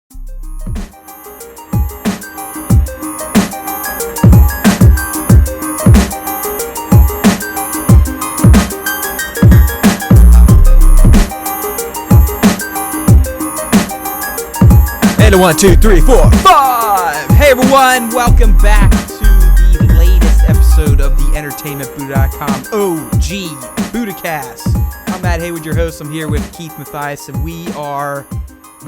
And 1, 2, 3, 4, 5. Hey everyone, welcome back to the latest episode of the EntertainmentBuddha.com OG Buddhacast. I'm Matt Haywood, your host. I'm here with Keith Mathias, and we are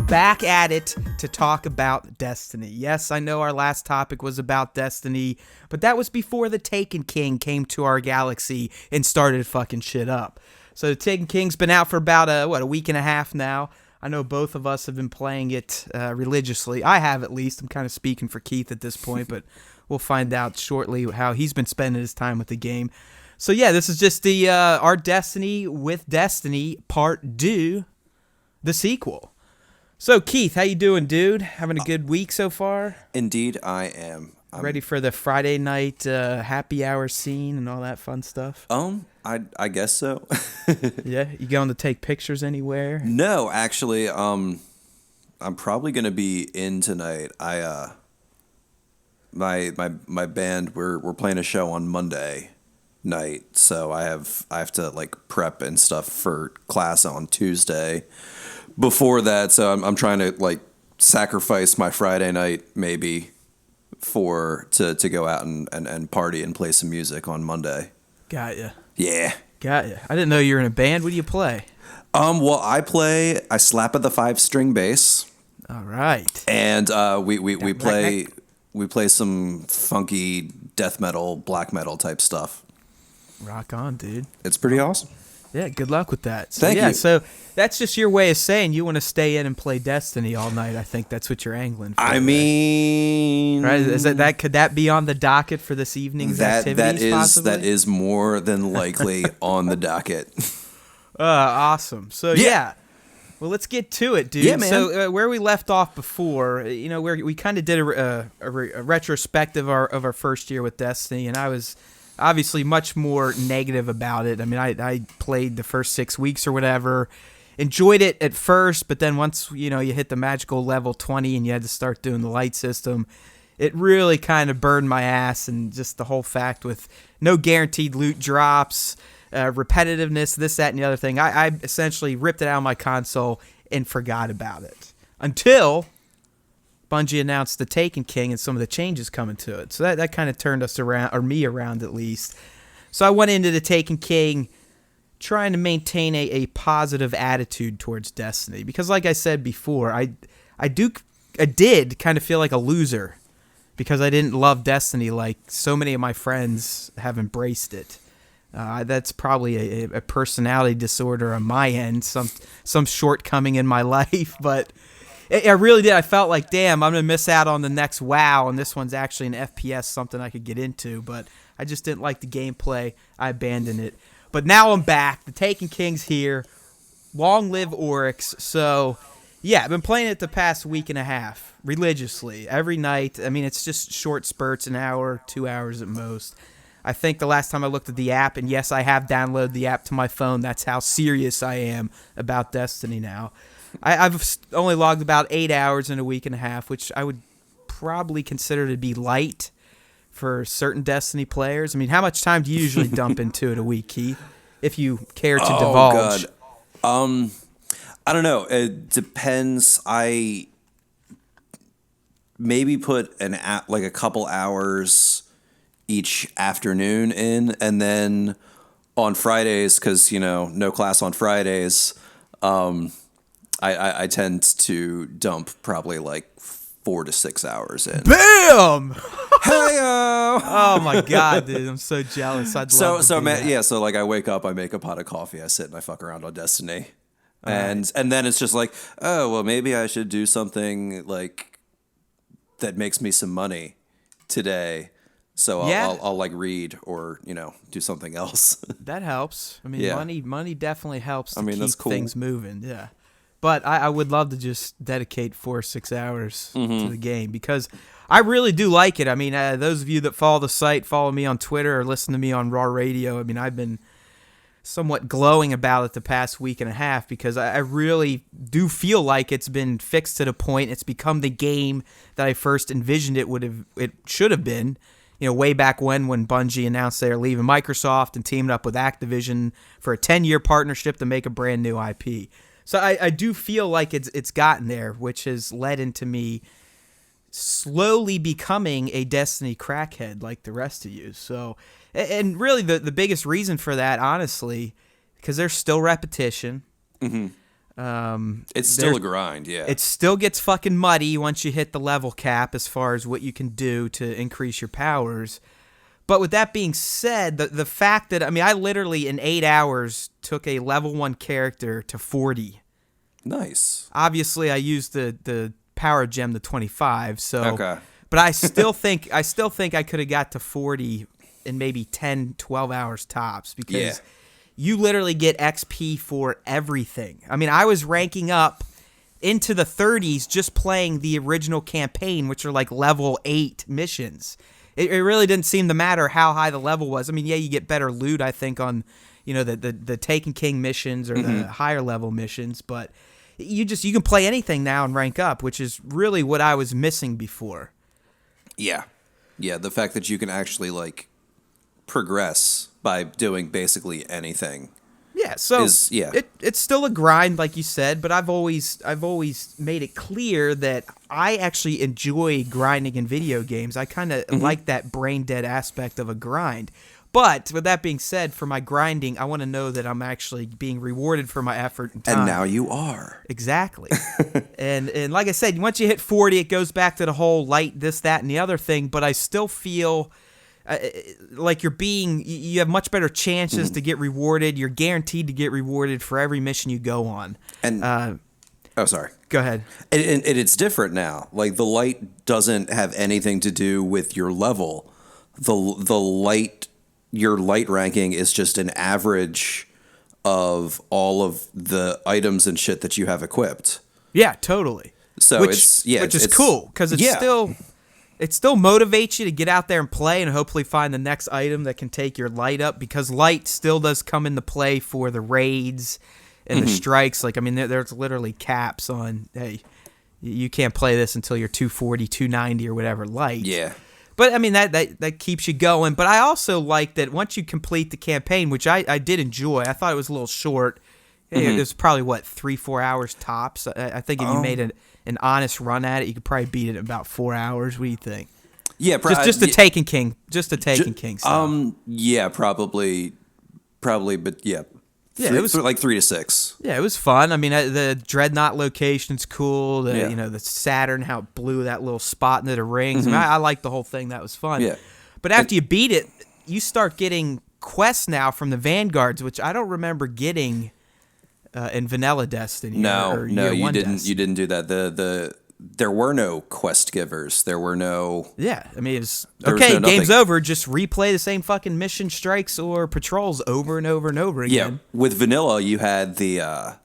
back at it to talk about Destiny. Yes, I know our last topic was about Destiny, but that was before the Taken King came to our galaxy and started fucking shit up. So the Taken King's been out for about a week and a half now. I know both of us have been playing it religiously. I have, at least. I'm kind of speaking for Keith at this point, but we'll find out shortly how he's been spending his time with the game. So yeah, this is just the our Destiny with Destiny Part 2, the sequel. So Keith, how you doing, dude? Having a good week so far? Indeed, I am. I'm ready for the Friday night happy hour scene and all that fun stuff? I guess so. Yeah, you going to take pictures anywhere? No, actually, I'm probably gonna be in tonight. My band we're playing a show on Monday night, so I have to like prep and stuff for class on Tuesday. Before that, so I'm trying to like sacrifice my Friday night maybe to go out and party and play some music on Monday. Got ya. Yeah. Got ya. I didn't know you were in a band. What do you play? Well, I slap at the 5-string bass. All right. And we play some funky death metal, black metal type stuff. Rock on, dude. It's pretty awesome. Yeah, good luck with that. So, Thank you. So that's just your way of saying you want to stay in and play Destiny all night. I think that's what you're angling for. I mean, right? Is that could that be on the docket for this evening's activities? Possibly? That is more than likely on the docket. Awesome. So yeah. Well, let's get to it, dude. Yeah, man. So where we left off before, we kind of did a retrospective of our first year with Destiny, and I was obviously much more negative about it. I mean, I played the first 6 weeks or whatever, enjoyed it at first, but then once, you hit the magical level 20 and you had to start doing the light system, it really kind of burned my ass. And just the whole fact with no guaranteed loot drops, repetitiveness, this, that, and the other thing, I essentially ripped it out of my console and forgot about it until Bungie announced the Taken King and some of the changes coming to it. So that kind of turned us around, or me around at least. So I went into the Taken King trying to maintain a positive attitude towards Destiny. Because like I said before, I did kind of feel like a loser because I didn't love Destiny like so many of my friends have embraced it. That's probably a personality disorder on my end, some shortcoming in my life, but I really did. I felt like, damn, I'm going to miss out on the next WoW, and this one's actually an FPS, something I could get into, but I just didn't like the gameplay. I abandoned it. But now I'm back. The Taken King's here. Long live Oryx. So, yeah, I've been playing it the past week and a half, religiously, every night. I mean, it's just short spurts, an hour, 2 hours at most. I think the last time I looked at the app, and yes, I have downloaded the app to my phone. That's how serious I am about Destiny now. I've only logged about 8 hours in a week and a half, which I would probably consider to be light for certain Destiny players. I mean, how much time do you usually dump into it a week, Keith, if you care to divulge? God. I don't know. It depends. I maybe put a couple hours each afternoon in, and then on Fridays, because no class on Fridays, I tend to dump probably like 4 to 6 hours in. Bam! Hey-o! Oh my god, dude, I'm so jealous. I'd love to do that. Yeah. So like I wake up, I make a pot of coffee, I sit and I fuck around on Destiny, and then it's just like, oh well, maybe I should do something like that makes me some money today. So I'll like read or do something else. That helps. I mean, money definitely helps to keep that's cool. things moving. Yeah. But I would love to just dedicate 4 or 6 hours to the game because I really do like it. I mean, those of you that follow the site, follow me on Twitter or listen to me on Raw Radio, I mean, I've been somewhat glowing about it the past week and a half, because I really do feel like it's been fixed to the point. It's become the game that I first envisioned it should have been, way back when Bungie announced they were leaving Microsoft and teamed up with Activision for a 10-year partnership to make a brand new IP. So I do feel like it's gotten there, which has led into me slowly becoming a Destiny crackhead like the rest of you. So, and really the biggest reason for that, honestly, because there's still repetition. Mm-hmm. It's still a grind, yeah. It still gets fucking muddy once you hit the level cap as far as what you can do to increase your powers. But with that being said, the fact that, I literally in 8 hours took a level 1 character to 40. Nice. Obviously, I used the power gem to 25, so okay. But I still think I could have got to 40 in maybe 10, 12 hours tops, because you literally get XP for everything. I was ranking up into the 30s just playing the original campaign, which are like level 8 missions. It really didn't seem to matter how high the level was. You get better loot, I think, on the Taken King missions or the higher level missions, but you can play anything now and rank up, which is really what I was missing before. Yeah. Yeah, the fact that you can actually, progress by doing basically anything. Yeah, so it's still a grind, like you said, but I've always made it clear that I actually enjoy grinding in video games. I kind of like that brain dead aspect of a grind. But with that being said, for my grinding, I want to know that I'm actually being rewarded for my effort and time. And now you are. Exactly. and like I said, once you hit 40, it goes back to the whole light, this, that, and the other thing. But I still feel like you have much better chances to get rewarded. You're guaranteed to get rewarded for every mission you go on. And sorry. Go ahead. And it's different now. The light doesn't have anything to do with your level. Your light ranking is just an average of all of the items and shit that you have equipped. Yeah, totally. So which is cool, because it still motivates you to get out there and play and hopefully find the next item that can take your light up, because light still does come into play for the raids and the strikes. There's literally caps on, hey, you can't play this until you're 240, 290 or whatever light. Yeah. But that keeps you going. But I also like that once you complete the campaign, which I did enjoy. I thought it was a little short. It was probably 3-4 hours tops. I think if you made an honest run at it, you could probably beat it in about 4 hours. What do you think? Yeah, just the Taken King, King stuff. Yeah, probably, but yeah. Yeah, it was 3 to 6. Yeah, it was fun. The Dreadnought location's cool. The Saturn, how it blew that little spot into the rings. I liked the whole thing. That was fun. Yeah. But after you beat it, you start getting quests now from the Vanguards, which I don't remember getting in Vanilla Destiny. No, you didn't. Destiny. You didn't do that. There were no quest givers. There were no... Yeah, it was... Okay, game's over. Just replay the same fucking mission strikes or patrols over and over and over again. Yeah, with Vanilla, you had the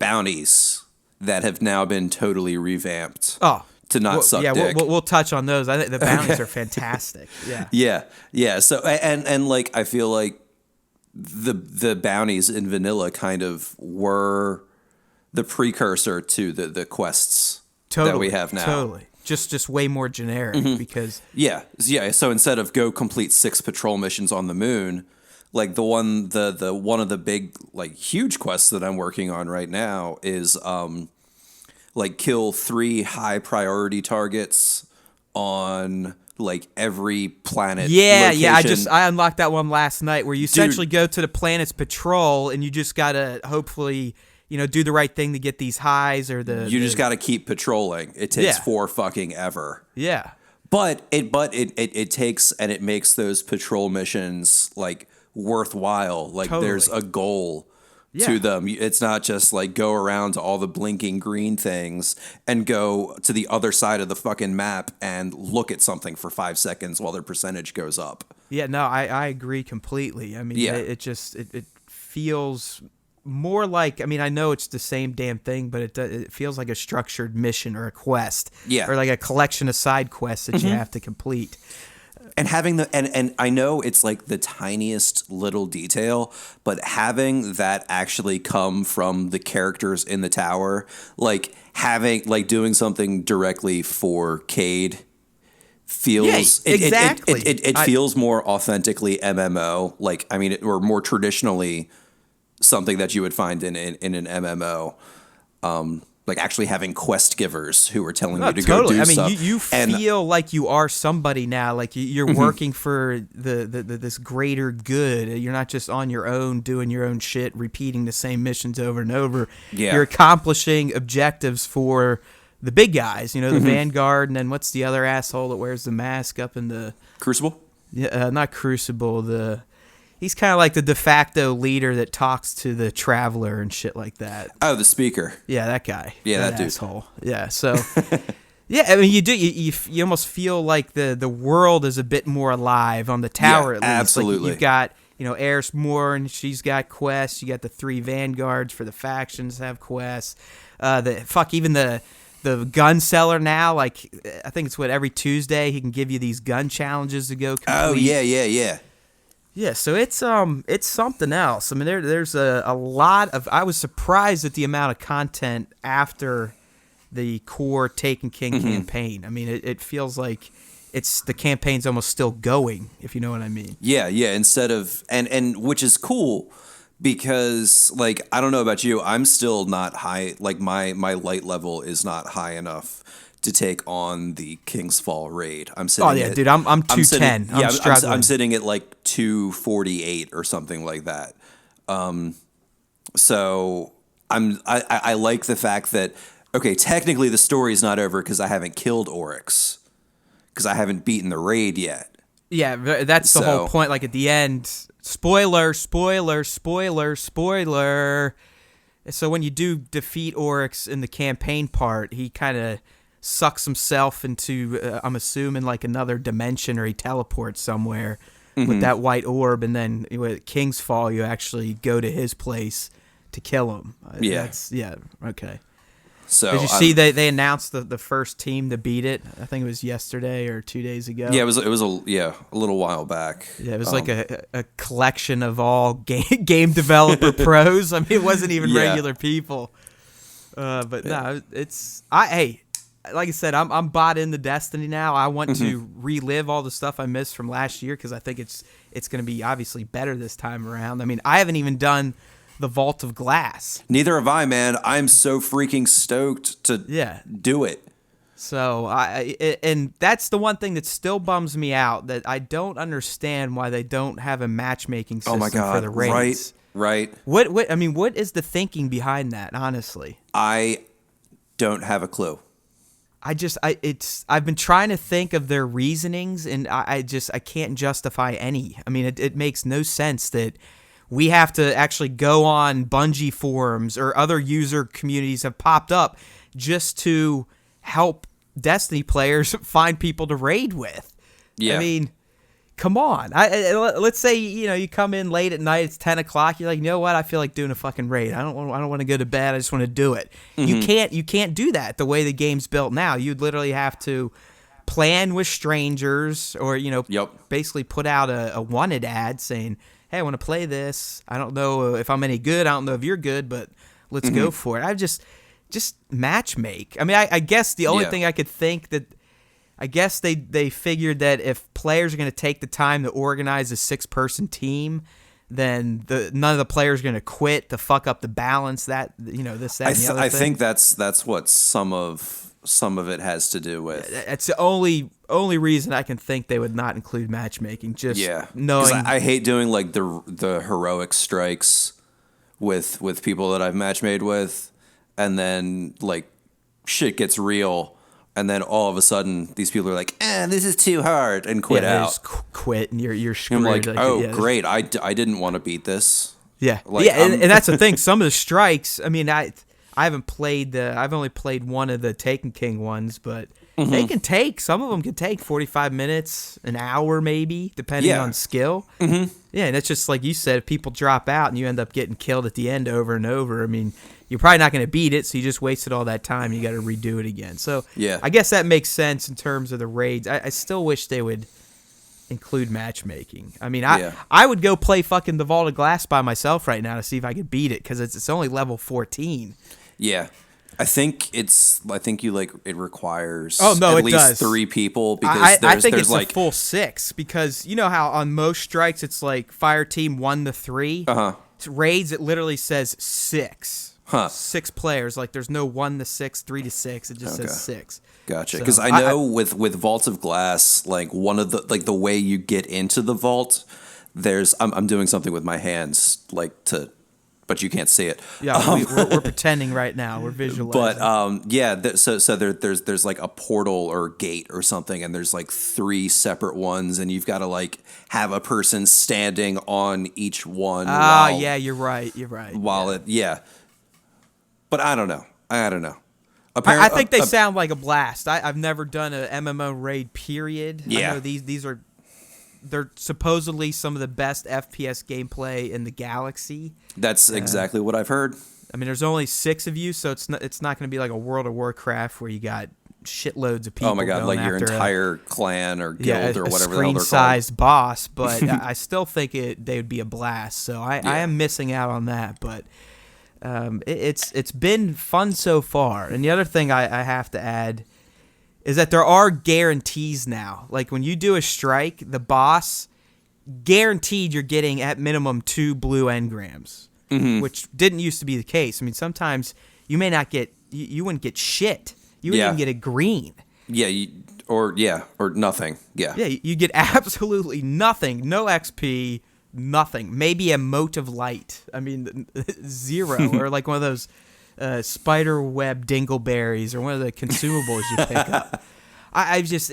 bounties that have now been totally revamped. Oh. To not suck dick. We'll touch on those. I think the bounties are fantastic. Yeah. Yeah. So, and I feel like the bounties in Vanilla kind of were the precursor to the quests that we have now. Totally. Just way more generic because... Yeah. So instead of go complete 6 patrol missions on the moon, the one of the big, huge quests that I'm working on right now is, kill 3 high priority targets on every planet. Location. I unlocked that one last night where you essentially go to the planet's patrol and you just gotta hopefully do the right thing to get these highs or you just gotta keep patrolling. It takes 4 fucking ever. Yeah. But it takes, and it makes those patrol missions worthwhile. Totally. There's a goal to them. It's not just go around to all the blinking green things and go to the other side of the fucking map and look at something for 5 seconds while their percentage goes up. Yeah, no, I agree completely. It feels more like, I know it's the same damn thing, but it feels like a structured mission or a quest. Yeah. Or like a collection of side quests that you have to complete. And having and I know it's like the tiniest little detail, but having that actually come from the characters in the tower, like having like doing something directly for Cade feels exactly. it feels more authentically MMO. Like I mean, or more traditionally something that you would find in an MMO. Like actually having quest givers who are telling you to go do I mean, stuff. you feel like you are somebody now. Like you're working for the this greater good. You're not just on your own doing your own shit, repeating the same missions over and over. Yeah. You're accomplishing objectives for the big guys. You know, the Vanguard, and then what's the other asshole that wears the mask up in the Crucible? Yeah, not Crucible. He's kind of like the de facto leader that talks to the Traveler and shit like that. Oh, the speaker. Yeah, that guy. Yeah, that dude. Asshole. Yeah, so yeah, I mean, you almost feel like the world is a bit more alive on the tower. Yeah, at least. absolutely. Like you've got Eris Morn, she's got quests. You got the 3 Vanguards for the factions have quests. Even the gun seller now, like I think it's every Tuesday he can give you these gun challenges to go complete. Oh yeah. Yeah, so it's something else. I mean, there's a lot of. I was surprised at the amount of content after the core Taken King campaign. I mean, it feels like the campaign's almost still going, if you know what I mean. Yeah. Instead of and which is cool because like I don't know about you, I'm still not high. Like my light level is not high enough to take on the King's Fall raid. I'm sitting. Oh yeah, dude, I'm 210. I'm struggling. I'm sitting at like 248 or something like that. So I like the fact that okay, technically the story is not over because I haven't killed Oryx because I haven't beaten the raid yet. Yeah, that's the whole point. Like at the end, spoiler. So when you do defeat Oryx in the campaign part, he kind of sucks himself into, I'm assuming, like another dimension, or he teleports somewhere with that white orb, and then with King's Fall, you actually go to his place to kill him. Okay. So did you see they announced the first team to beat it? I think it was yesterday or 2 days ago. Yeah, it was a little while back. Yeah, it was like a collection of all game developer pros. I mean, it wasn't even regular people. But no, like I said, I'm bought into Destiny now. I want to relive all the stuff I missed from last year because I think it's going to be obviously better this time around. I mean, I haven't even done the Vault of Glass. Neither have I, man. I'm so freaking stoked to do it. So and that's the one thing that still bums me out, that I don't understand why they don't have a matchmaking system for the raids. Right. What I mean, what is the thinking behind that? Honestly, I don't have a clue. I've been trying to think of their reasonings, and I can't justify any. I mean, it makes no sense that we have to actually go on Bungie forums or other user communities have popped up just to help Destiny players find people to raid with. Yeah. I mean, come on. Let's say you come in late at night. It's 10 o'clock. You're like, you know what? I feel like doing a fucking raid. I don't want to go to bed. I just want to do it. You can't do that the way the game's built now. You'd literally have to plan with strangers, or basically put out a wanted ad saying, hey, I want to play this. I don't know if I'm any good. I don't know if you're good, but let's go for it. I just match make. I mean, I guess the only thing I could think that, I guess they figured that if players are going to take the time to organize a 6-person team, then none of the players are going to quit to fuck up the balance. That this, that, and the other I thing. think that's what some of it has to do with. That's the only reason I can think they would not include matchmaking. Just knowing, I hate doing like the heroic strikes with people that I've matchmade with, and then like shit gets real. And then all of a sudden, these people are like, this is too hard, and quit out. Just quit, and you're screwed. I'm like, great. I didn't want to beat this. Yeah. Like, and that's the thing. Some of the strikes, I mean, I haven't played I've only played one of the Taken King ones, but some of them can take 45 minutes, an hour maybe, depending on skill. Yeah, and it's just like you said, if people drop out and you end up getting killed at the end over and over, I mean, you're probably not going to beat it, so you just wasted all that time. You got to redo it again. So I guess that makes sense in terms of the raids. I still wish they would include matchmaking. I mean, Yeah. I would go play fucking the Vault of Glass by myself right now to see if I could beat it, because it's only level 14. Yeah. I think you like it requires Oh, no, at it least does. 3 people because I think there's it's like a full 6, because you know how on most strikes it's like fire team 1 to 3. Raids it literally says 6. Huh. 6 players. Like there's no 1 to 6, 3 to 6. It just says 6. Gotcha. So, Because I know with Vaults of Glass, like one of the way you get into the vault, I'm doing something with my hands but you can't see it. Yeah, we're pretending right now. We're visualizing. But so there's like a portal or gate or something, and there's like 3 separate ones, and you've got to like have a person standing on each one. Yeah, you're right. But I don't know. I think they sound like a blast. I've never done a MMO raid, period. Yeah. I know they're supposedly some of the best FPS gameplay in the galaxy. That's exactly what I've heard. I mean, there's only 6 of you, so it's not going to be like a World of Warcraft where you got shitloads of people. Oh my god, like your entire clan or guild or whatever the hell they're called. Screen-sized boss, but I still think they would be a blast. So I am missing out on that, but it's been fun so far. And the other thing I have to add is that there are guarantees now. Like when you do a strike, the boss guaranteed you're getting at minimum 2 blue engrams, which didn't used to be the case. I mean, sometimes you may not get, you wouldn't get shit. You wouldn't even get a green. Yeah, or nothing. Yeah. Yeah, you get absolutely nothing. No XP, nothing. Maybe a mote of light. I mean, 0. Or like one of those spider web dingleberries, or one of the consumables you pick up. That's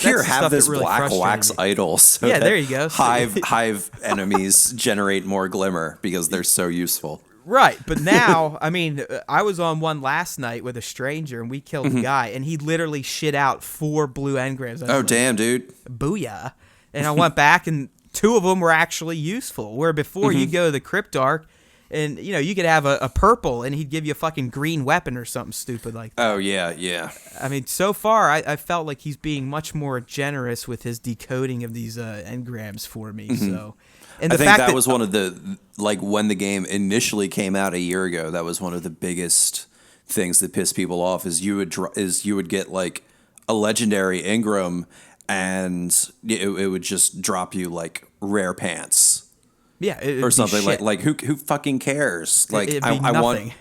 Here, the have stuff this that really black frustrated wax me. idol. So Yeah, that there you go. Hive enemies generate more glimmer because they're so useful. Right, but now, I mean, I was on one last night with a stranger, and we killed a guy, and he literally shit out 4 blue engrams. Oh, damn, dude. Booyah. And I went back, and 2 of them were actually useful, where before you go to the Cryptarch, and, you know, you could have a purple, and he'd give you a fucking green weapon or something stupid like that. Oh, yeah. I mean, so far, I felt like he's being much more generous with his decoding of these engrams for me, so... And I think that was one of the, like, when the game initially came out a year ago, that was one of the biggest things that pissed people off is you would get, like, a legendary engram, and it would just drop you, like, rare pants. Yeah, or something like who fucking cares? Like I want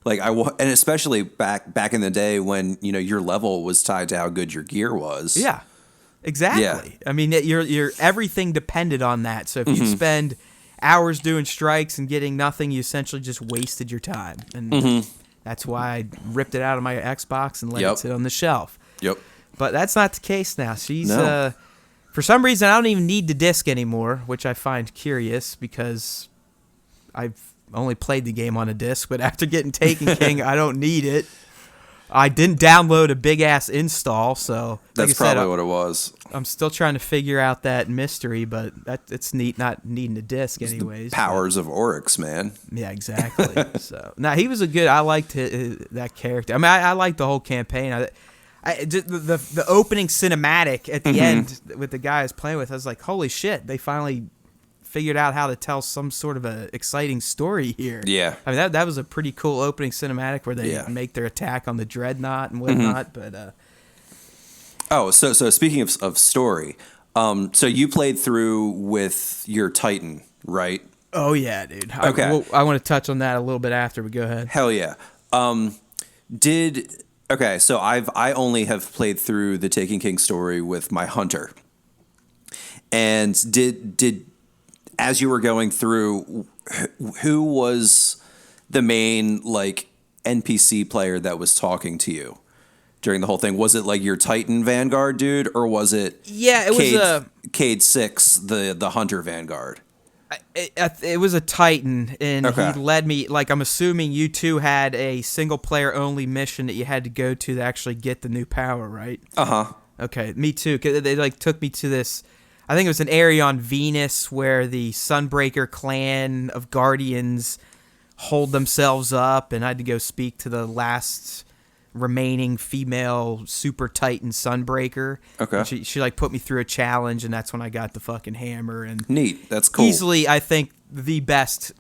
like I want, and especially back in the day when your level was tied to how good your gear was. Yeah, exactly. Yeah. I mean, your everything depended on that. So if you spend hours doing strikes and getting nothing, you essentially just wasted your time, and that's why I ripped it out of my Xbox and let it sit on the shelf. Yep. But that's not the case now. She's No. For some reason, I don't even need the disc anymore, which I find curious because I've only played the game on a disc. But after getting Taken King, I don't need it. I didn't download a big-ass install, so... That's probably what it was. I'm still trying to figure out that mystery, but it's neat not needing a disc anyways. The powers of Oryx, man. Yeah, exactly. So now he was I liked that character. I mean, I liked the whole campaign. The opening cinematic at the end with the guy I was playing with, I was like, holy shit, they finally figured out how to tell some sort of a exciting story here. Yeah. I mean, that was a pretty cool opening cinematic where they make their attack on the dreadnought and whatnot, but... So speaking of story, so you played through with your Titan, right? Oh, yeah, dude. Okay. I want to touch on that a little bit after, but go ahead. Hell yeah. Okay, so I only have played through the Taken King story with my hunter. And did as you were going through, who was the main like NPC player that was talking to you during the whole thing? Was it like your Titan Vanguard dude, or was it was Cade 6, the hunter Vanguard? It was a Titan, and Okay. he led me. Like, I'm assuming you two had a single player only mission that you had to go to actually get the new power, right? Okay, me too. 'Cause they like took me to this. I think it was an area on Venus where the Sunbreaker clan of Guardians hold themselves up, and I had to go speak to the last remaining female Super Titan Sunbreaker. Okay. And she like put me through a challenge, and that's when I got the fucking hammer. And Neat. That's cool. easily, I think, the best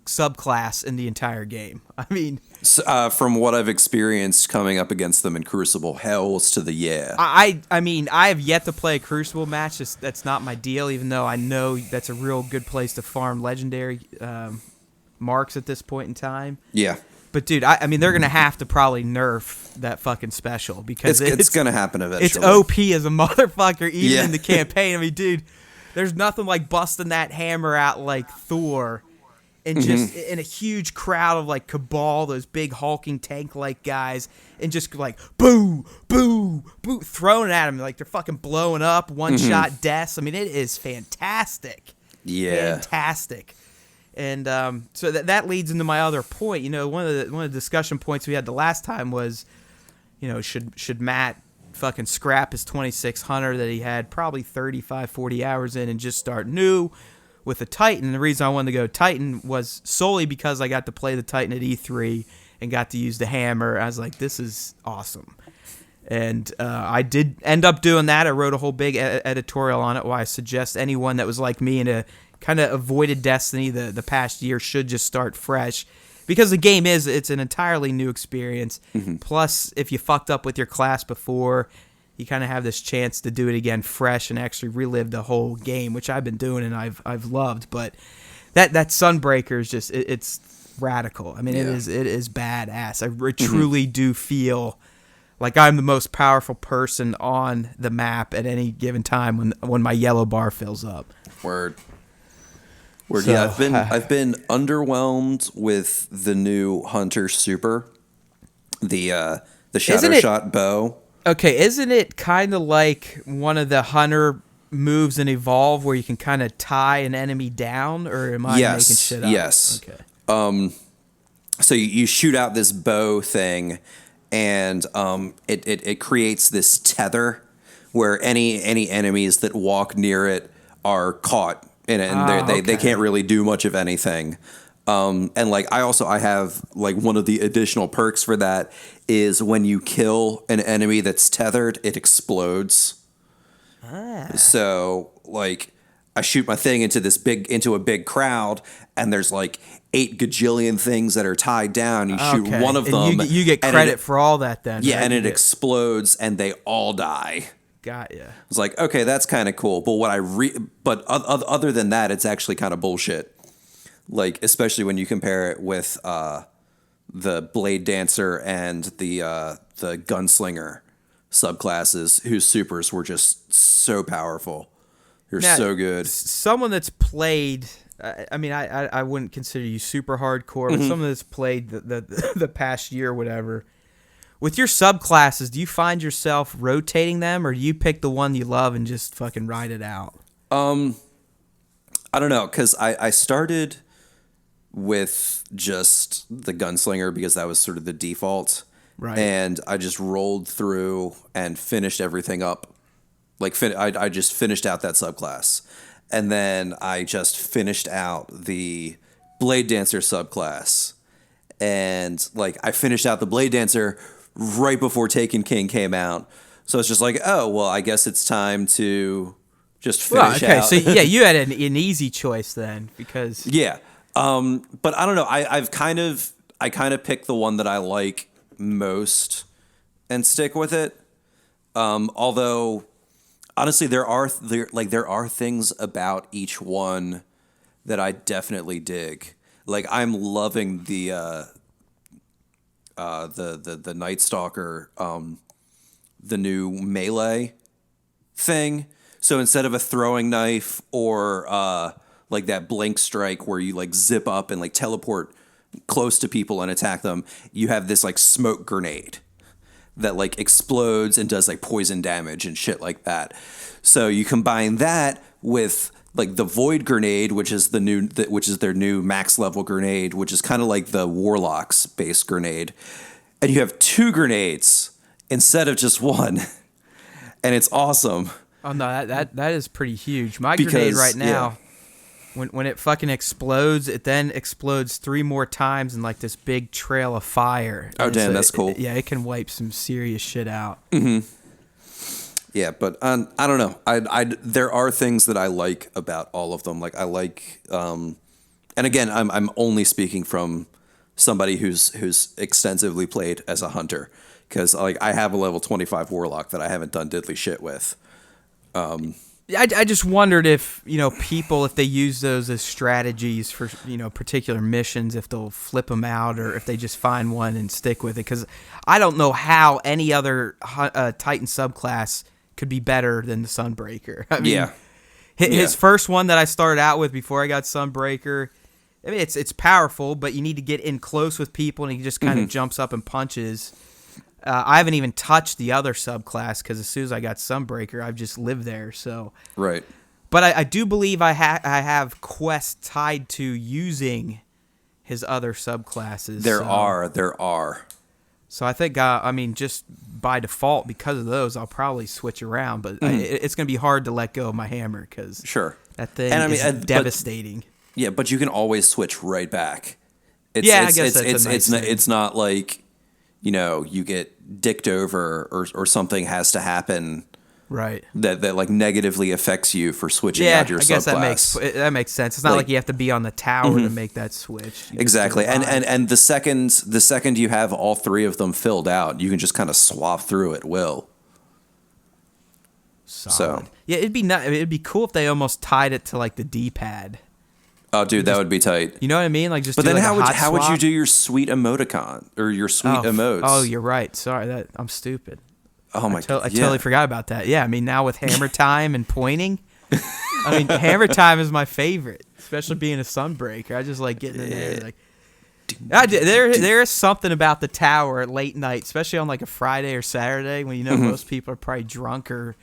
subclass in the entire game. I mean, from what I've experienced coming up against them in Crucible, hells to the yeah. I mean, I have yet to play a Crucible match. That's not my deal, even though I know that's a real good place to farm legendary marks at this point in time. Yeah. But dude, I mean, they're gonna have to probably nerf that fucking special because it's gonna happen eventually. It's OP as a motherfucker, even Yeah. in the campaign. I mean, dude, there's nothing like busting that hammer out like Thor, and just in a huge crowd of like Cabal, those big hulking tank-like guys, and just like boo, boo, boo, throwing at them like they're fucking blowing up, one-shot deaths. I mean, it is fantastic. Yeah. Fantastic. And so that leads into my other point. You know, one of the discussion points we had the last time was, you know, should Matt fucking scrap his 2600 that he had probably 35, 40 hours in and just start new with a Titan? And the reason I wanted to go Titan was solely because I got to play the Titan at E3 and got to use the hammer. I was like, this is awesome. And I did end up doing that. I wrote a whole big editorial on it why I suggest anyone that was like me and kind of avoided Destiny the past year should just start fresh, because the game it's an entirely new experience. Plus, if you fucked up with your class before, you kind of have this chance to do it again fresh and actually relive the whole game, which I've been doing and I've loved. But that Sunbreaker is just it's radical. I mean, Yeah. it is badass. I truly do feel like I'm the most powerful person on the map at any given time when my yellow bar fills up. Word. So, Yeah, I've been underwhelmed with the new Hunter Super, the shadow shot bow. Okay, isn't it kind of like one of the Hunter moves in Evolve where you can kind of tie an enemy down, or am I making shit up? Yes. Okay. So you shoot out this bow thing, and it creates this tether where any enemies that walk near it are caught in it, and they can't really do much of anything. And like I have like one of the additional perks for that is when you kill an enemy that's tethered, it explodes. So like I shoot my thing into a big crowd, and there's like 8 gajillion things that are tied down. You shoot one of them, you get credit for all that then. Yeah, right? and it explodes, and they all die. Got ya. It's like, okay, that's kind of cool. But other than that, it's actually kind of bullshit. Like, especially when you compare it with the Blade Dancer and the Gunslinger subclasses, whose supers were just so powerful. They're so good. Someone that's played, I mean, I wouldn't consider you super hardcore, but someone that's played the past year or whatever. With your subclasses, do you find yourself rotating them, or do you pick the one you love and just fucking ride it out? I don't know, because I started with just the Gunslinger because that was sort of the default. Right. And I just rolled through and finished everything up. Like, I just finished out that subclass. And then I just finished out the Blade Dancer subclass. And, like, I finished out the Blade Dancer right before Taken King came out. So it's just like, oh, well, I guess it's time to just finish out. So yeah, you had an easy choice then, because Yeah. But I don't know. I kind of pick the one that I like most and stick with it. Although honestly, there are things about each one that I definitely dig. Like, I'm loving the Night Stalker, the new melee thing. So instead of a throwing knife or like that blink strike where you like zip up and like teleport close to people and attack them, you have this like smoke grenade that like explodes and does like poison damage and shit like that. So you combine that with like the Void Grenade, which is their new max level grenade, which is kind of like the Warlock's base grenade, and you have 2 grenades instead of just one, and it's awesome. oh no, that is pretty huge. My grenade right now, when it fucking explodes, it then explodes 3 more times in like this big trail of fire. Oh, And damn, so that's cool. it can wipe some serious shit out. Yeah, but I don't know. I there are things that I like about all of them. Like I like, and again, I'm only speaking from somebody who's extensively played as a hunter, because like I have a level 25 warlock that I haven't done diddly shit with. I just wondered if, people, if they use those as strategies for, particular missions, if they'll flip them out or if they just find one and stick with it. Because I don't know how any other Titan subclass could be better than the Sunbreaker. I mean, Yeah. his first one that I started out with before I got Sunbreaker, I mean, it's powerful, but you need to get in close with people and he just kind of jumps up and punches. I haven't even touched the other subclass because as soon as I got Sunbreaker, I've just lived there. So Right. But I do believe I have quests tied to using his other subclasses. There are. So I think, just by default, because of those, I'll probably switch around. But it's going to be hard to let go of my hammer because Sure. that thing is devastating. Yeah, but you can always switch right back. I guess that's a nice thing. It's not like, you get dicked over or something has to happen Right. that like negatively affects you for switching out your subclass. I guess that makes sense. It's not like you have to be on the tower to make that switch. Exactly. And the second you have all 3 of them filled out, you can just kind of swap through at will. Solid. So yeah, it'd be cool if they almost tied it to like the D-pad. Oh, dude, that would be tight. You know what I mean? Like just. But do then like how would you swap? do your sweet emoticon or your sweet emotes? Oh, you're right. Sorry, I'm stupid. Oh my god! I totally forgot about that. Yeah, I mean now with hammer time and pointing, hammer time is my favorite, especially being a Sunbreaker. I just like getting in there. Like, there is something about the tower at late night, especially on like a Friday or Saturday when most people are probably drunk or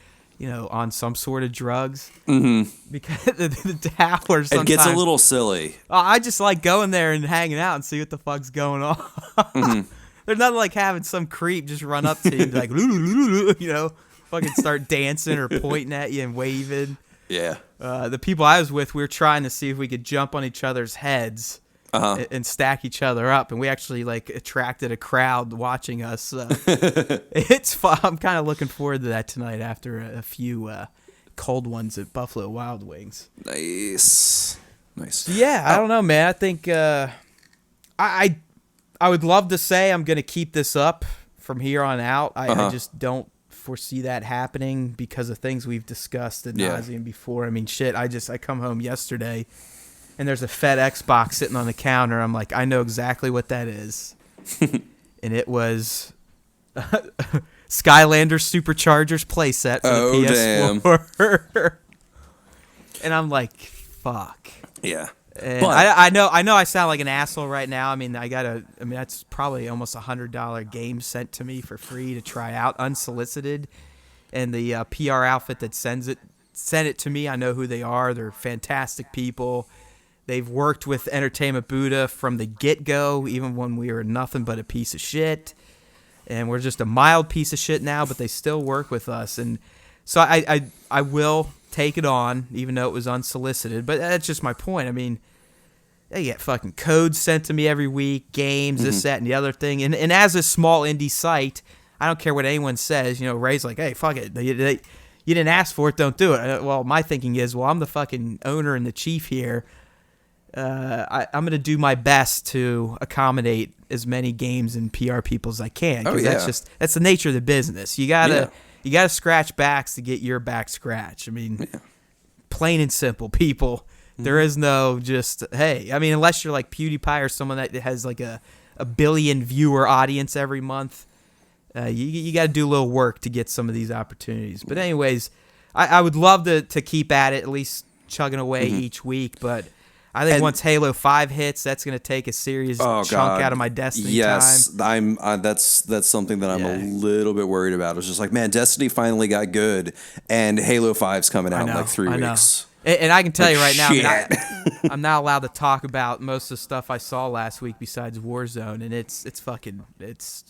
on some sort of drugs. Because the tower sometimes it gets a little silly. I just like going there and hanging out and see what the fuck's going on. There's nothing like having some creep just run up to you and be like, fucking start dancing or pointing at you and waving. Yeah. The people I was with, we were trying to see if we could jump on each other's heads and stack each other up, and we actually like attracted a crowd watching us. It's fun. I'm kind of looking forward to that tonight after a few cold ones at Buffalo Wild Wings. Nice. Yeah, I don't know, man. I think I would love to say I'm going to keep this up from here on out. I just don't foresee that happening because of things we've discussed ad nauseum before. I mean, shit, I come home yesterday and there's a FedEx box sitting on the counter. I'm like, I know exactly what that is. And it was Skylander Superchargers playset for the PS4. Damn. And I'm like, fuck. Yeah. And but I know I sound like an asshole right now. I mean, that's probably almost $100 game sent to me for free to try out, unsolicited. And the PR outfit that sent it to me, I know who they are. They're fantastic people. They've worked with Entertainment Buddha from the get-go, even when we were nothing but a piece of shit. And we're just a mild piece of shit now, but they still work with us. And so I will take it on, even though it was unsolicited. But that's just my point. I mean, they get fucking codes sent to me every week, games, this, that, and the other thing. And as a small indie site, I don't care what anyone says. Ray's like, hey, fuck it. You didn't ask for it, don't do it. Well, my thinking is, well, I'm the fucking owner and the chief here. I'm going to do my best to accommodate as many games and PR people as I can. Because that's the nature of the business. You gotta scratch backs to get your back scratched. I mean, plain and simple, people. There is no just, hey, I mean, unless you're like PewDiePie or someone that has like a billion viewer audience every month, you got to do a little work to get some of these opportunities. But anyways, I would love to keep at it, at least chugging away each week. But I think once Halo 5 hits, that's going to take a serious chunk out of my Destiny time. Yes, that's something that I'm a little bit worried about. It's just like, man, Destiny finally got good, and Halo 5's coming out in like 3 weeks. And I can tell you right now, I'm not allowed to talk about most of the stuff I saw last week besides Warzone, and it's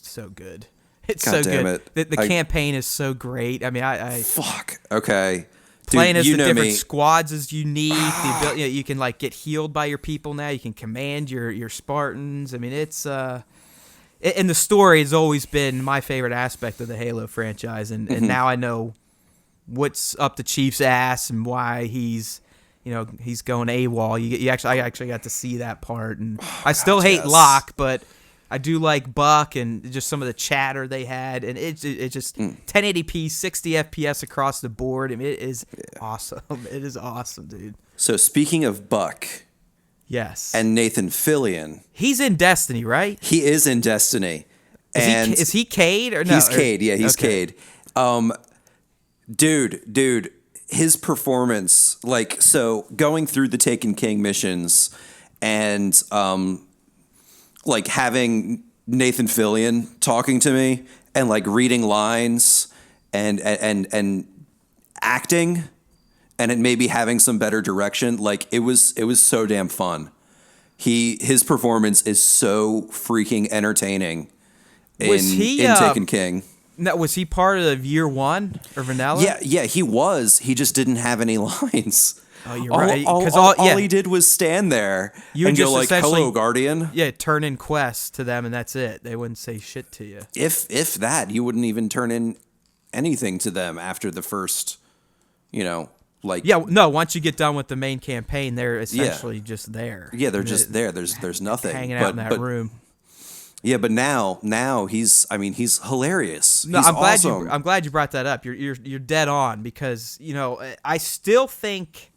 so good. It's God so good. The campaign is so great. I mean, fuck. Okay. Playing as you the know different me. squads is unique. The ability, you can like get healed by your people now. You can command your Spartans. I mean, it's and the story has always been my favorite aspect of the Halo franchise, and now I know what's up the Chief's ass and why he's going AWOL. I actually got to see that part, and I still hate yes. Locke, but I do like Buck and just some of the chatter they had, and it just 1080p, 60 FPS across the board. I mean, it is awesome. It is awesome, dude. So speaking of Buck Yes. and Nathan Fillion, He's in Destiny, right? he is in Destiny. Is he Cade or no? He's Cade. Yeah, he's okay. Cade. Dude, his performance, like, so going through the Taken King missions and like having Nathan Fillion talking to me and like reading lines and acting and it maybe having some better direction, like it was so damn fun. His performance is so freaking entertaining in Taken King. Now, was he part of year one or Vanilla? Yeah, he was. He just didn't have any lines. Oh, you're right. All he did was stand there and go like, "Hello, Guardian." Yeah, turn in quests to them, and that's it. They wouldn't say shit to you. If that, you wouldn't even turn in anything to them after the first, like. Yeah, no. Once you get done with the main campaign, they're essentially just there. Yeah, they're just there. There's nothing hanging out in that room. Yeah, but now he's hilarious. No, he's I'm glad you brought that up. You're dead on because I still think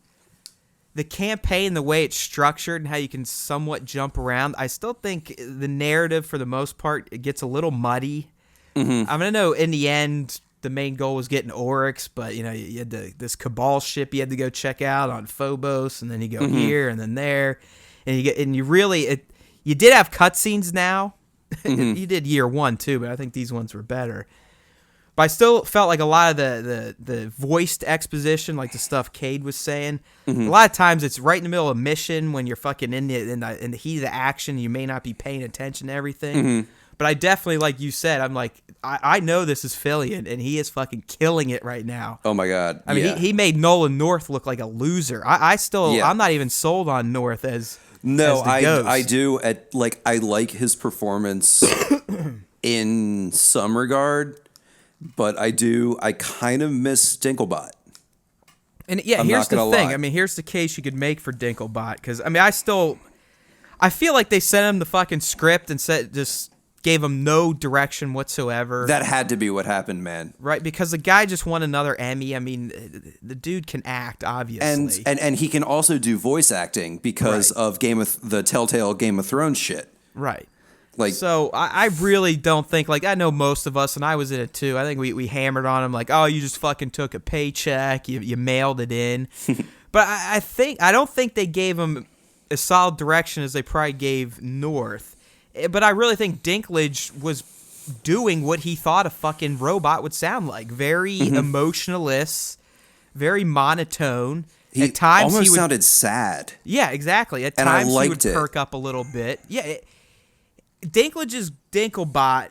the campaign, the way it's structured and how you can somewhat jump around, I still think the narrative for the most part it gets a little muddy. Mm-hmm. I mean, I know in the end the main goal was getting Oryx, but you had this Cabal ship you had to go check out on Phobos, and then you go here and then there, and you did have cutscenes now. Mm-hmm. You did year one too, but I think these ones were better. But I still felt like a lot of the voiced exposition, like the stuff Cade was saying, a lot of times it's right in the middle of a mission when you're fucking in the heat of the action. You may not be paying attention to everything. But I definitely, like you said, I'm like, I know this is Fillion, and he is fucking killing it right now. Oh my god! I mean, he made Nolan North look like a loser. I'm not even sold on North as. No, Ghost. I do. I like his performance in some regard, but I kind of miss Dinklebot. And yeah, here's the thing. Lie. I mean, here's the case you could make for Dinklebot because I mean, I feel like they sent him the fucking script and just gave him no direction whatsoever. That had to be what happened, man. Right, because the guy just won another Emmy. I mean, the dude can act, obviously. And he can also do voice acting because of the Telltale Game of Thrones shit. Right. Like, so I really don't think, like, I know most of us, and I was in it too, I think we hammered on him like, oh, you just fucking took a paycheck, you mailed it in. But I don't think they gave him as solid direction as they probably gave North. But I really think Dinklage was doing what he thought a fucking robot would sound like. Very emotionless, very monotone. At times almost he sounded sad. Yeah, exactly. At times he would perk up a little bit. Yeah, Dinklage's Dinklebot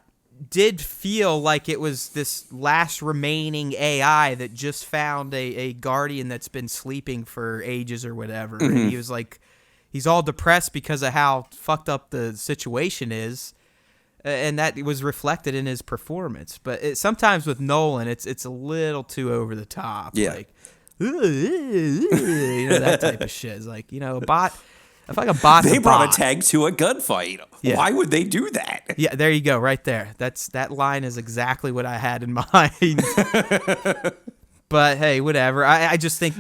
did feel like it was this last remaining AI that just found a guardian that's been sleeping for ages or whatever. And he was like... He's all depressed because of how fucked up the situation is, and that was reflected in his performance. But sometimes with Nolan, it's a little too over the top. Yeah. Like, that type of shit. It's like, a bot. I feel like a bot's They a brought bot. a tag to a gunfight. Yeah. Why would they do that? Yeah, there you go, right there. That line is exactly what I had in mind. But hey, whatever. I just think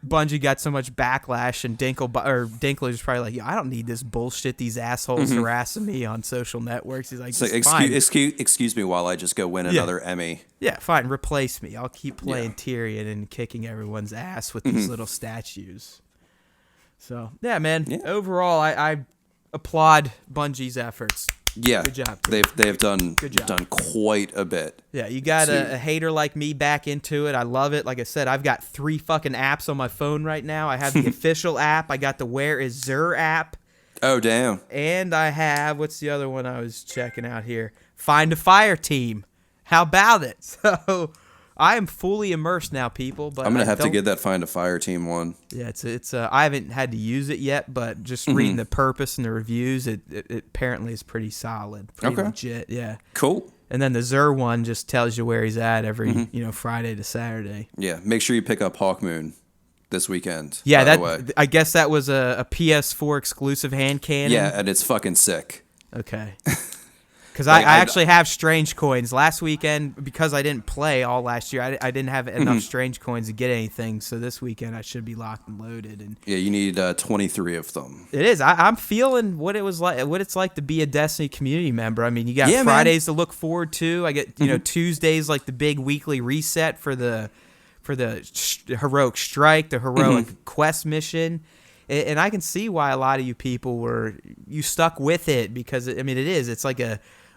Bungie got so much backlash, and Dinklage is probably like, "Yo, I don't need this bullshit. These assholes harassing me on social networks." He's like, excuse me while I just go win another Emmy." Yeah, fine. Replace me. I'll keep playing Tyrion and kicking everyone's ass with these little statues. So yeah, man. Yeah. Overall, I applaud Bungie's efforts. Yeah, good job. They've done quite a bit. Yeah, you got a hater like me back into it. I love it. Like I said, I've got 3 fucking apps on my phone right now. I have the official app. I got the Where Is Zur app. Oh, damn. And I have, what's the other one I was checking out here? Find a Fire Team. How about it? So I am fully immersed now, people. But I'm gonna have to get that Find a Fire Team one. Yeah, it's I haven't had to use it yet, but just reading the purpose and the reviews, it apparently is pretty solid, pretty legit. Yeah, cool. And then the Zur one just tells you where he's at every Friday to Saturday. Yeah, make sure you pick up Hawkmoon this weekend. Yeah, I guess that was a PS4 exclusive hand cannon. Yeah, and it's fucking sick. Okay. Because I actually have Strange Coins. Last weekend, because I didn't play all last year, I didn't have enough Strange Coins to get anything. So this weekend I should be locked and loaded. And yeah, you need 23 of them. It is. I'm feeling what it's like to be a Destiny community member. I mean, you got Fridays to look forward to. I get Tuesdays like the big weekly reset for the heroic strike, the heroic quest mission. And I can see why a lot of you people you stuck with it because it's like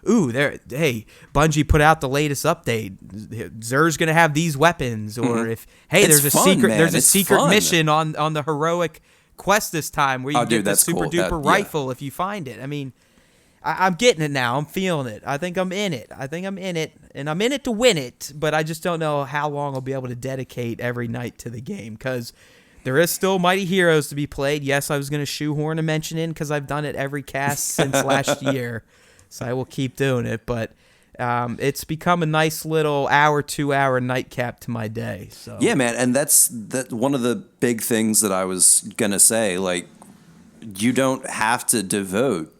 hey, Bungie put out the latest update. Zer's gonna have these weapons, or there's a secret mission on the heroic quest this time where you get the super duper rifle if you find it. I mean, I'm getting it now. I'm feeling it. I think I'm in it, and I'm in it to win it. But I just don't know how long I'll be able to dedicate every night to the game because there is still Mighty Heroes to be played. Yes, I was going to shoehorn a mention in because I've done it every cast since last year. So I will keep doing it, but it's become a nice little 2-hour nightcap to my day. So yeah, man, and that's one of the big things that I was gonna say. Like, you don't have to devote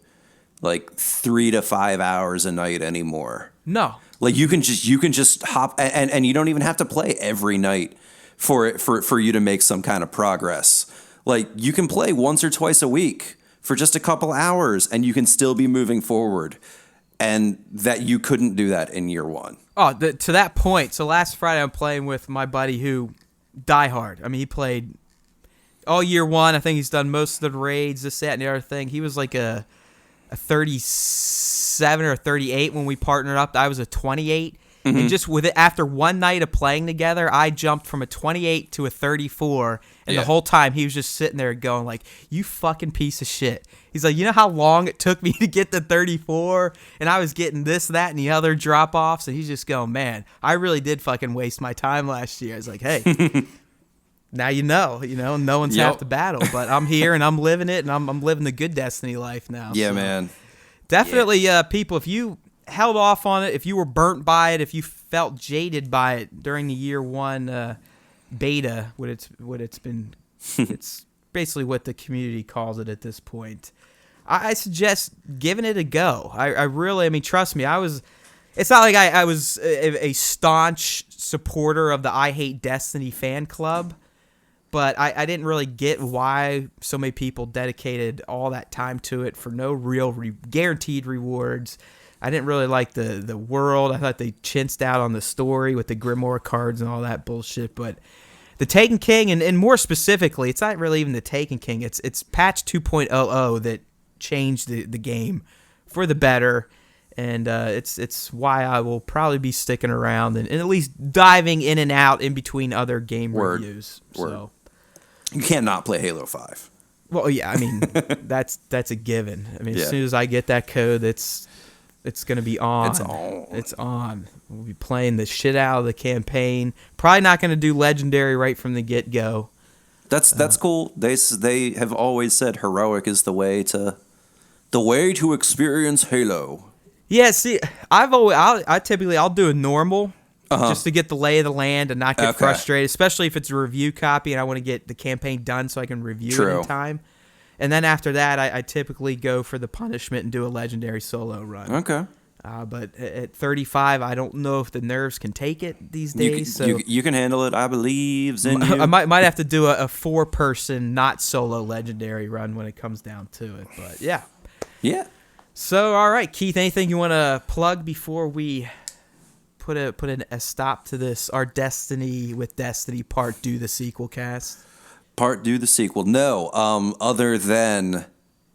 like 3 to 5 hours a night anymore. No, like you can just hop, and you don't even have to play every night for you to make some kind of progress. Like, you can play once or twice a week for just a couple hours, and you can still be moving forward, and that you couldn't do that in year one. Oh, to that point. So last Friday, I'm playing with my buddy who diehard. I mean, he played all year one. I think he's done most of the raids, this, that, and the other thing. He was like a 37 or 38 when we partnered up. I was a 28. And just with it, after one night of playing together, I jumped from a 28 to a 34. And the whole time he was just sitting there going like, you fucking piece of shit. He's like, you know how long it took me to get to 34? And I was getting this, that, and the other drop-offs. And he's just going, man, I really did fucking waste my time last year. I was like, hey, now no one's half the battle. But I'm here and I'm living it, and I'm living the good Destiny life now. Yeah, so. man. Definitely, people, if you held off on it, if you were burnt by it, if you felt jaded by it during the year one beta, it's basically what the community calls it at this point. I suggest giving it a go. I really, trust me, it's not like I was a staunch supporter of the I Hate Destiny fan club, but I didn't really get why so many people dedicated all that time to it for no real guaranteed rewards. I didn't really like the world. I thought they chinsed out on the story with the Grimoire cards and all that bullshit. But the Taken King, and more specifically, it's not really even the Taken King. It's patch 2.00 that changed the game for the better. And it's why I will probably be sticking around and at least diving in and out in between other game reviews. So you can't not play Halo 5. Well, yeah, that's a given. As soon as I get that code, it's going to be on. It's on. We'll be playing the shit out of the campaign. Probably not going to do Legendary right from the get-go. That's cool. They have always said heroic is the way to experience Halo. Yeah, see, I typically do a normal just to get the lay of the land and not get frustrated, especially if it's a review copy and I want to get the campaign done so I can review it in time. And then after that, I typically go for the punishment and do a Legendary solo run. Okay. But at 35, I don't know if the nerves can take it these days. You can handle it. I believe in you. I might have to do a 4-person, not solo Legendary run when it comes down to it. But yeah. Yeah. So, all right, Keith, anything you want to plug before we put a stop to this, our Destiny with Destiny Part Do the Sequel cast? Part Do the Sequel. No, other than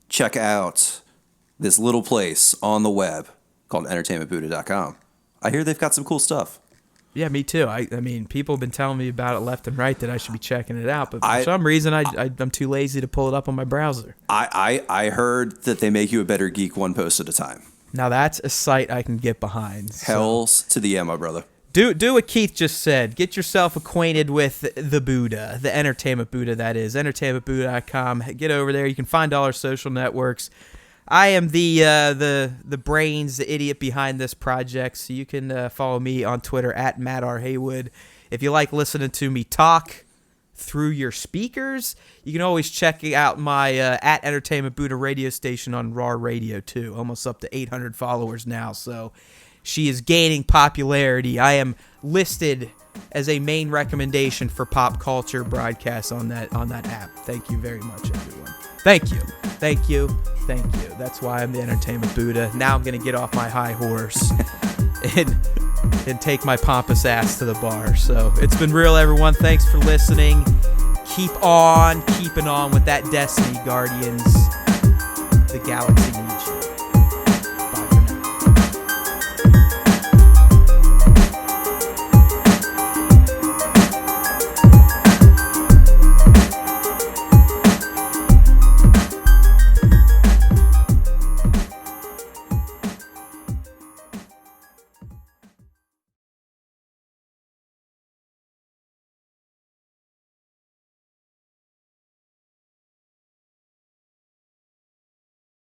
check out this little place on the web called entertainmentbuddha.com. I hear they've got some cool stuff. Yeah, me too. I mean, people have been telling me about it left and right that I should be checking it out, but for some reason I'm too lazy to pull it up on my browser. I heard that they make you a better geek one post at a time. Now that's a site I can get behind. Hells to the yeah, my brother. Do what Keith just said. Get yourself acquainted with the Buddha, the Entertainment Buddha, that is. entertainmentbuddha.com. Get over there. You can find all our social networks. I am the brains, the idiot behind this project, so you can follow me on Twitter at Matt R. Haywood. If you like listening to me talk through your speakers, you can always check out my at Entertainment Buddha radio station on Raw Radio too. Almost up to 800 followers now, so she is gaining popularity. I am listed as a main recommendation for pop culture broadcasts on that app. Thank you very much, everyone. Thank you. That's why I'm the Entertainment Buddha. Now I'm gonna get off my high horse and take my pompous ass to the bar. So it's been real, everyone. Thanks for listening. Keep on keeping on with that Destiny, Guardians. The Galaxy.